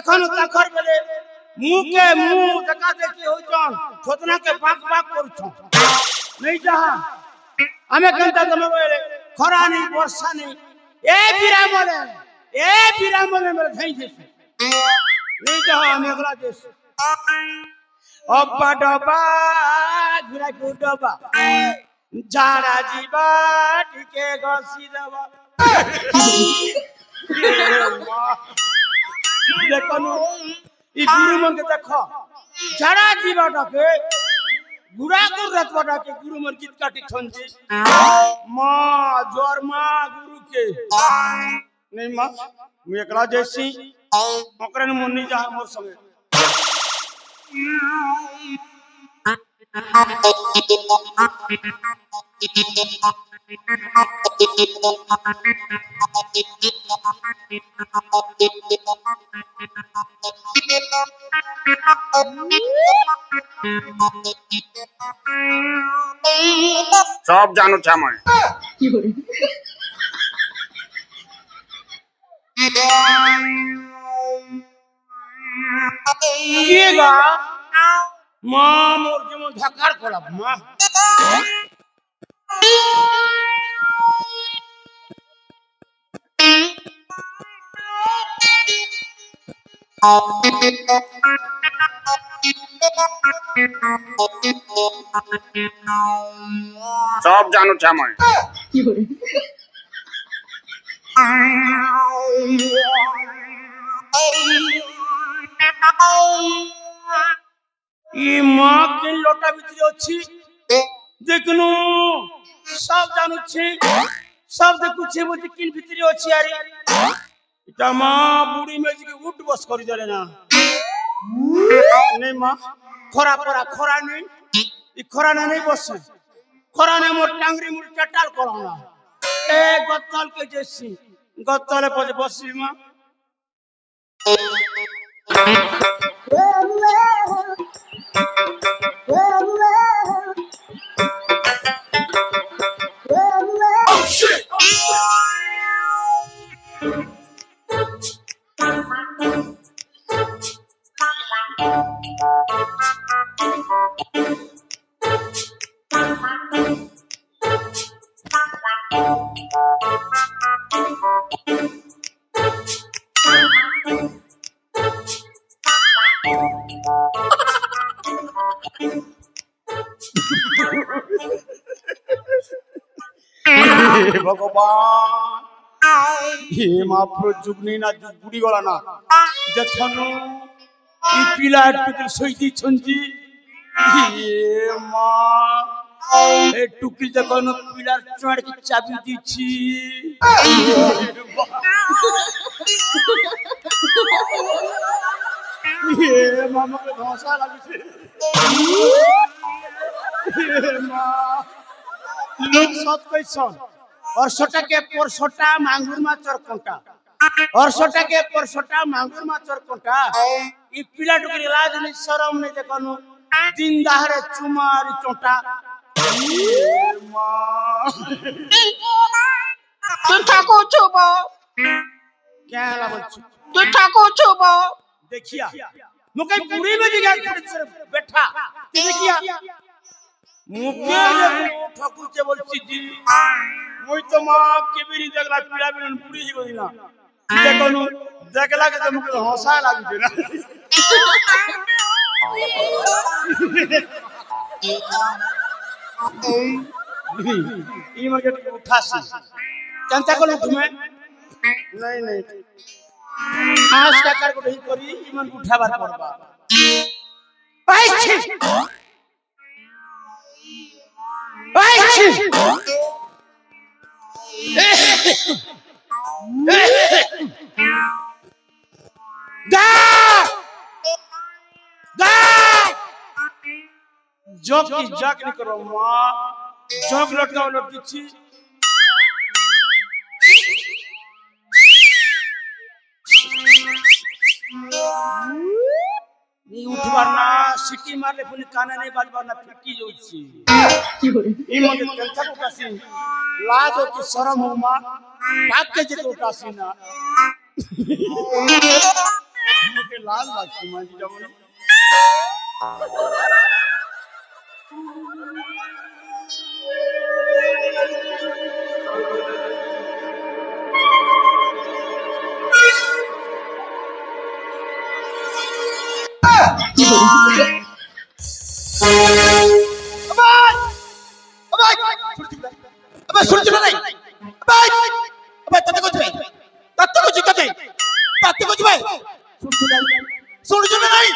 এখন তাখর বেলে মুকে মু দেখা দেখি হইছন ছতনা के बाक बाक করছন नहीं जहां हमें कंता तम बेले खरा नहीं वर्षा नहीं ए बिरामले मेरे धई जेसी नहीं जहां हमें अगला देश अब्बा डबा घुरा को डबा जाड़ा जीवा टिके गसी दबा देखनु ई गुरु मन के देखो जाड़ा जीवाटाके गुड़ा को रतवाटाके गुरु मन गीत काटी छंजी मां जोर मां गुरु के नहीं मां मैं एकला जैसी ओकरन मन नहीं जा मोर संगे सब जानो छा मैं येगा मां मोर के मन धकार कोला मां सब जानो छा मैं ई मां के लोटा भीतर अछि देखनु सब जानू छी सब देखु छी बुझ किन भीतर अछि अरे इटा मां बुढ़ी में जी के उठ बस करि देले ना नहीं मां खरा नहीं ई खरा नहीं बस खरा ने मोर टांगरी मुर चटाल करना ए गत्तल के जैसी गत्तले पर बसी मां भगवान हे माप्रो जुगनी ना जुगुड़ी गला ना देखनु ई पिला टुकल सईदी छंजी हे मां ए टुकल देखनु पिला चोड़ की चाबी दीछि हे मामा के धोसा लागी हे मां लोग सब कैसन और सोटा के परसोटा मांगुर माचर कोंटा और सोटा के परसोटा मांगुर माचर कोंटा ई पिला टुकरी लाज नहीं शरम नहीं देखनु दिन दहाड़े चुमारी चोटा तू ठाको छुबो क्या ला बच्चू तू ठाको छुबो देखिया मुके पूरी में जगह बैठा देखिया मुके ठाकुर के बोलছি জি মই তো মা কেবিরি দেখলা পিড়া বিন পুরি হি গইনা দেখनु দেখলা के मुके हंसा लागिছে না ई मगे उठासी चिंता करू तुम्हें नहीं आज का कर को नहीं करी ई मन उठाबार पड़बा जोक की जाक नहीं करो मां जोक लटकाओ लटकी छी नी उठबार ना सिटी मारले पुनी काने नहीं बाजबार ना फिटी जोची ई मगे कंथा उठासी लाज होती शरम हो मां काक के जे उठासी ना মুখে লাল লাগছে মাঝি যেমন শুনছো না নাই তাতে করছে তাতে করছি তাতে তাতে করছি ভাই শুনছো না নাই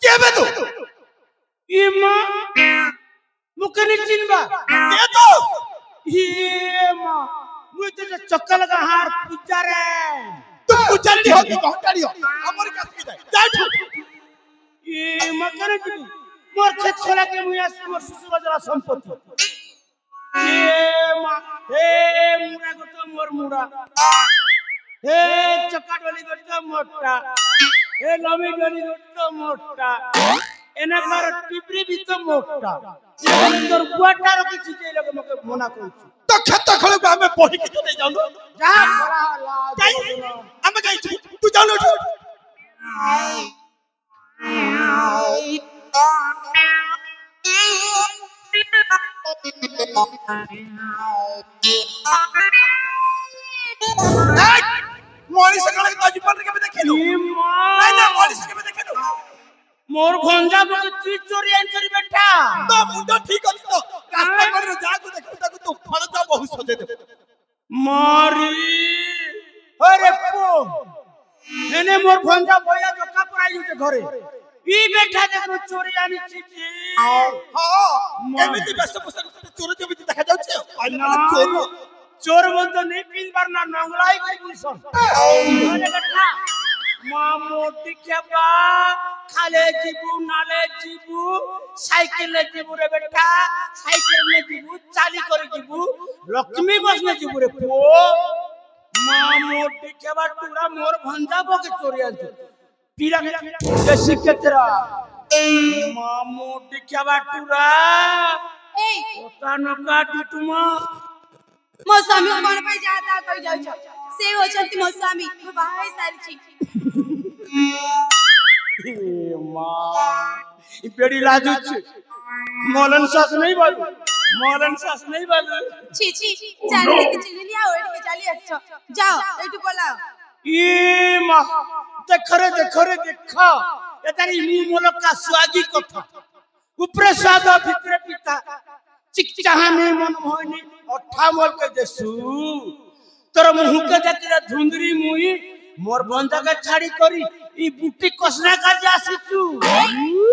কে বেদু ই মা মুখে নি চিনবা কে তো ই মা মুই তো যে চক্কা লাগা হার পূজা রে তুম পুজারি हो कि घंटाड़ी हो हमर कास की जाय जा ই মা কেন চিনি মোর ক্ষেত খোলা কে মুই আস মোর শ্বশুর বাজার সম্পত্তি ই মা হে মুড়া গত মোর মুড়া হে চক্কা ডলি গত মোরটা হে লমি ডলি গত মোরটা এনে কার টিপরি ভিত মোরটা তোর বুয়াটার কিছু যে লোক মকে মনা করছি तो खेत खले को हमें बही के नहीं जाऊ যা করা লা जाई हमें जाई तू जाऊ लो मोरी से कले तो जीवन के देखिनु ই মা नहीं ना मोरी से के देखिनु मोर भंजा मके तुई चोरी आन करी बेटा तो मुंडो ठीक अछि तो रास्ता पर जा को देखु ताको तो फल जा बहुत सजे दे मारी अरे पो नेने मोर भंजा भया जका पराई जे घरे ई बेटा देखो चोरी आनी छी हां एमिति बेस पुस्तक चोर जे बिति देखा जाउछ ना चोर चोर मन तो नहीं पिन बार ना नंगलाई गई बुसन अरे बेटा मा मोटी खेबा खाले जीबू नाले जीबू साइकिल ले जीबू रे बेटा साइकिल ले जीबू चाली करे जीबू लक्ष्मी बस ने जीबू रे पो मा मोटी खेबा टुरा मोर भंजा बके चोरी आछे पीरा के सिकेतरा मा मोटी खेबा टुरा এই ओता नका टुटुमा ମୋ ସ୍ୱାମୀ କଣ ପାଇଁ ଯାହା ତାହା କହି ଯାଉଛ ସେ ହଉଛନ୍ତି ମୋ ସ୍ୱାମୀ ମୁଁ ବାହା ହେଇ ସାରିଛି ए मां ई पेड़ी लाजुच मोलन सास नहीं बाल ছি ছি জানি কি চিনি আর ওইদিকে চালি আসছো যাও এইটু বলাও ई मां देखो रे देखा ये तारी मुंह मोलक का स्वागी कथा ऊपर स्वाद भीतर पिता चिकचाहानी मन होनी अठा मोल के जसु तोर मुंह के देखिरा धुंदरी मुई मोर बंदा के छाड़ी करी ई बुटी कसना का जासिचू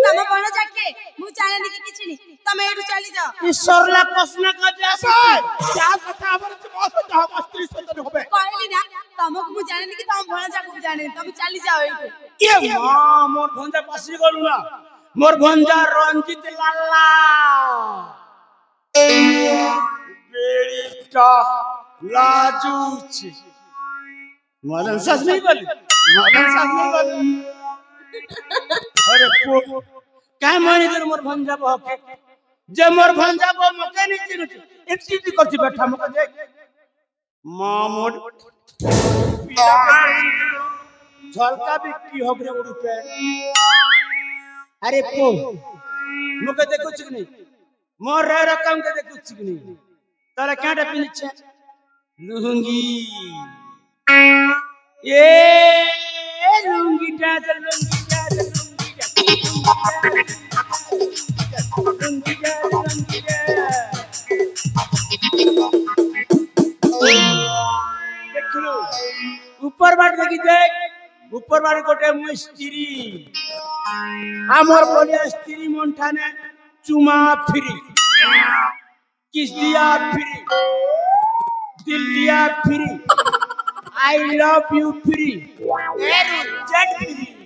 ତମ ବଣ ଯାକେ ମୁଁ ଜାଣିନି କି କିଛି ନି ତମେ ଏଇଠୁ ଚାଲି ଯାଅ ई सरला कसना का जासिचू जा कथा हमर से बहुत जा मस्ती सुंदर होबे କହିଲି ନା ତମକୁ ମୁଁ ଜାଣିନି କି ତମ ବଣ ଯାକୁ ମୁଁ ଜାଣିନି ତମେ ଚାଲି ଯାଅ ଏଇଠୁ ए मां मोर भंजा पासी गलु ना मोर भंजा रंजित लाला बेड़ीटा लाजूच मलन सास नहीं बोली अरे पो काय मानी तर मोर भंजा बहके जे मोर भंजा बह मके नहीं चिनु इतनी दी करती बैठा मके देख मां मोर झलका भी की होगरे उड़ पे अरे पो मके देखो चिक नहीं मोर रे रकम के देखो चिक नहीं तारा कांटे पिनछे लुंगी ए लुंगी डाल देख लो ऊपर बाट देखी देख ऊपर बाट गोटे मु स्त्री आमर बोलिया स्त्री मंठाने चुमा फ्री किस दिया फ्री दिल दिया free I love you free jet free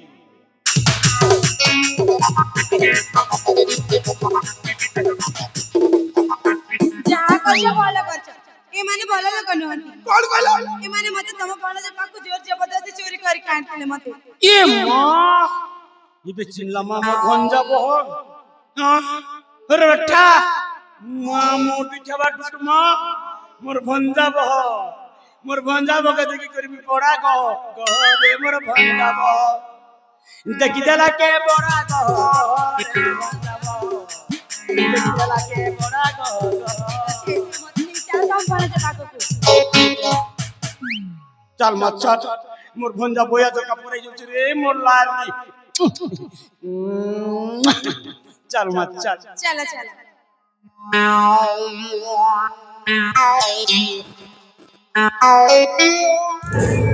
ଯାହା କରୁଛ ଭଲ କରୁଛ ଏମାନେ ଭଲ ଲୋକ ନୁହନ୍ତି कौन कहलो ଏମାନେ ମତେ ତମ ବଣ ଯାକୁ ଜୋର ଜବରଦସ୍ତି ଚୋରି କରିକି ଆଣିଥିଲେ ମତେ ये मां ये बेचिनला मामा भंजा बह अरे बेटा मां मोटी छबा टुटमा मोर भंजा बह মোর ভঞ্জাবকে দেখি করবি পড়া গহ গহ রে মোর ভঞ্জাব দেখি দেলাকে বড়া গহ রে ভঞ্জাব দেখি দেলাকে বড়া গহ গহ চল মত চল মোর ভঞ্জা বইয়া দোকা পড়ে যাচ্ছে রে মোর লারি চল মত চল চলো চলো Ow.